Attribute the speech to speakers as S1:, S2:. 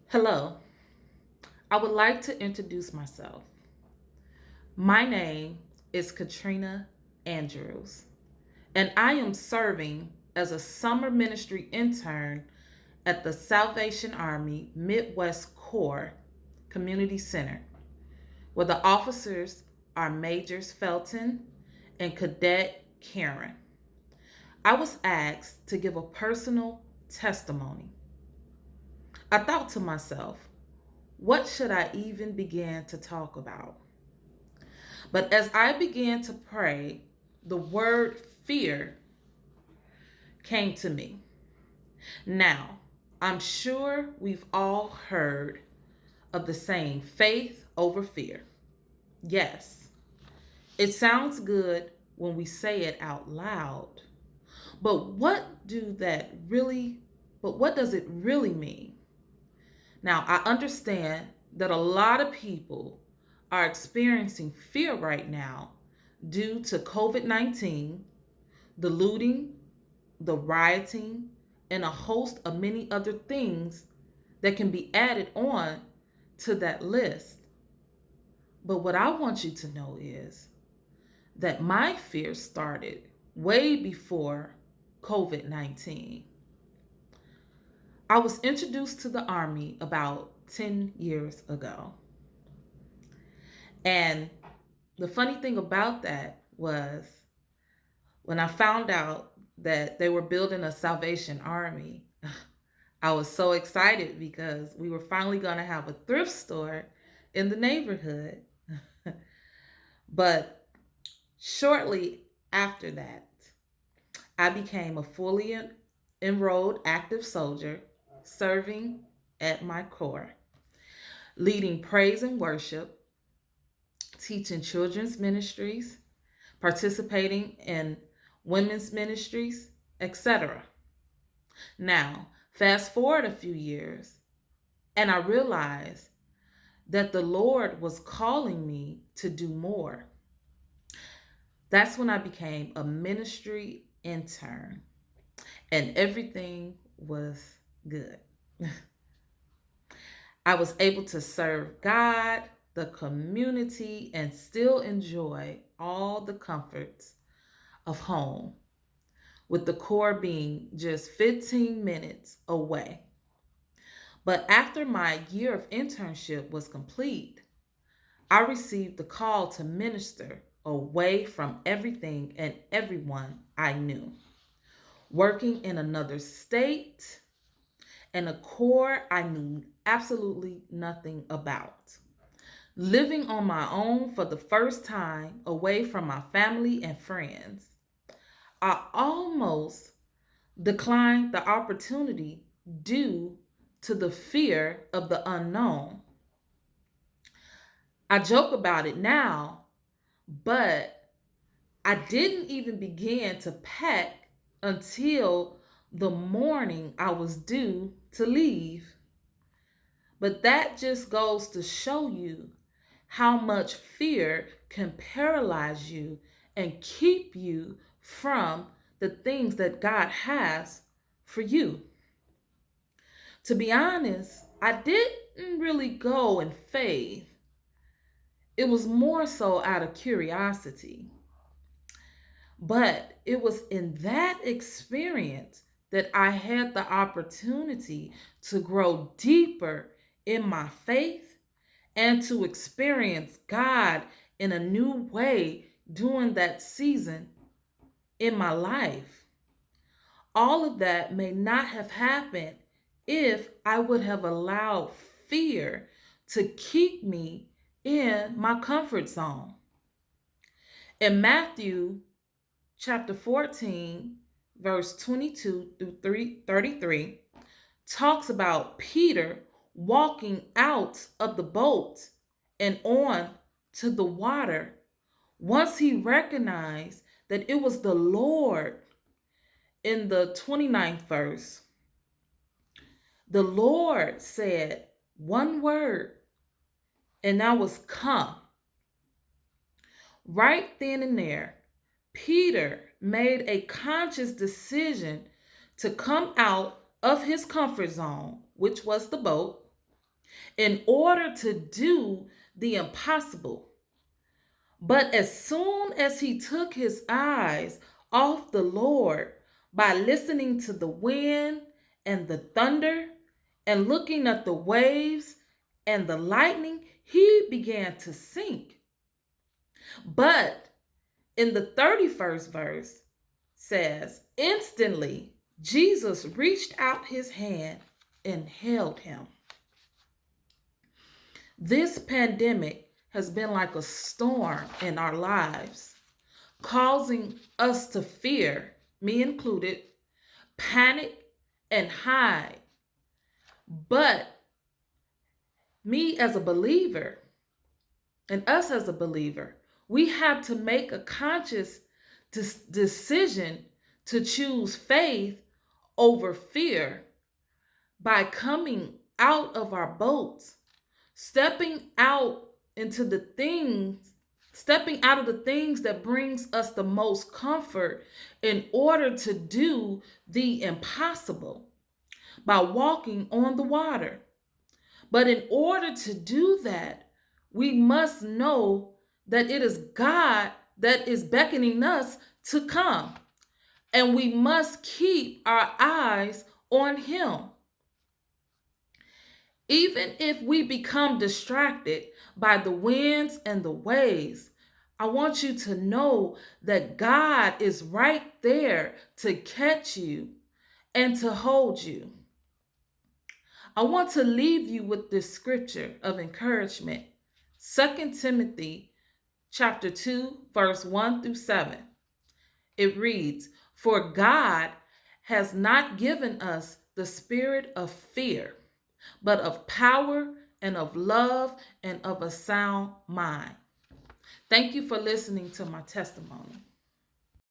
S1: Hello, I would like to introduce myself. My name is Katrina Andrews, and I am serving as a summer ministry intern at the Salvation Army Midwest Corps Community Center, where the officers are Majors Felton and Cadet Karen. I was asked to give a personal testimony. I thought to myself, what should I even begin to talk about? But as I began to pray, the word fear came to me. Now, I'm sure we've all heard of the saying faith over fear. Yes, it sounds good when we say it out loud. But what does it really mean? Now, I understand that a lot of people are experiencing fear right now due to COVID 19, the looting, the rioting, and a host of many other things that can be added on to that list. But what I want you to know is that my fear started way before COVID 19. I was introduced to the Army about 10 years ago. And the funny thing about that was when I found out that they were building a Salvation Army, I was so excited because we were finally going to have a thrift store in the neighborhood. But shortly after that, I became a fully enrolled active soldier serving at my corps, leading praise and worship, teaching children's ministries, participating in women's ministries, etc. Now, fast forward a few years, and I realized that the Lord was calling me to do more. That's when I became a ministry intern, and everything was good. I was able to serve God, the community, and still enjoy all the comforts of home, with the Corps being just 15 minutes away. But after my year of internship was complete, I received the call to minister away from everything and everyone I knew, working in another state and a Corps I knew absolutely nothing about. Living on my own for the first time away from my family and friends. I almost declined the opportunity due to the fear of the unknown. I joke about it now, but I didn't even begin to pack until the morning I was due to leave. But that just goes to show you how much fear can paralyze you and keep you from the things that God has for you. To be honest, I didn't really go in faith. It was more so out of curiosity. But it was in that experience that I had the opportunity to grow deeper in my faith and to experience God in a new way during that season in my life. All of that may not have happened if I would have allowed fear to keep me in my comfort zone. In Matthew chapter 14, verse 22 through 33, talks about Peter walking out of the boat and on to the water once he recognized that it was the Lord. In the 29th verse, the Lord said one word, and that was come. Right then and there, Peter made a conscious decision to come out of his comfort zone, which was the boat, in order to do the impossible. But as soon as he took his eyes off the Lord by listening to the wind and the thunder and looking at the waves and the lightning, he began to sink. But in the 31st verse says, instantly Jesus reached out his hand and held him. This pandemic has been like a storm in our lives, causing us to fear, me included, panic, and hide. But me as a believer, and us as a believer, we have to make a conscious decision to choose faith over fear by coming out of our boats, stepping out into the things, stepping out of the things that brings us the most comfort in order to do the impossible by walking on the water. But in order to do that, we must know that it is God that is beckoning us to come. And we must keep our eyes on Him. Even if we become distracted by the winds and the waves, I want you to know that God is right there to catch you and to hold you. I want to leave you with this scripture of encouragement. 2 Timothy chapter 2, verse 1 through 7. It reads, "For God has not given us the spirit of fear, but of power and of love and of a sound mind." Thank you for listening to my testimony.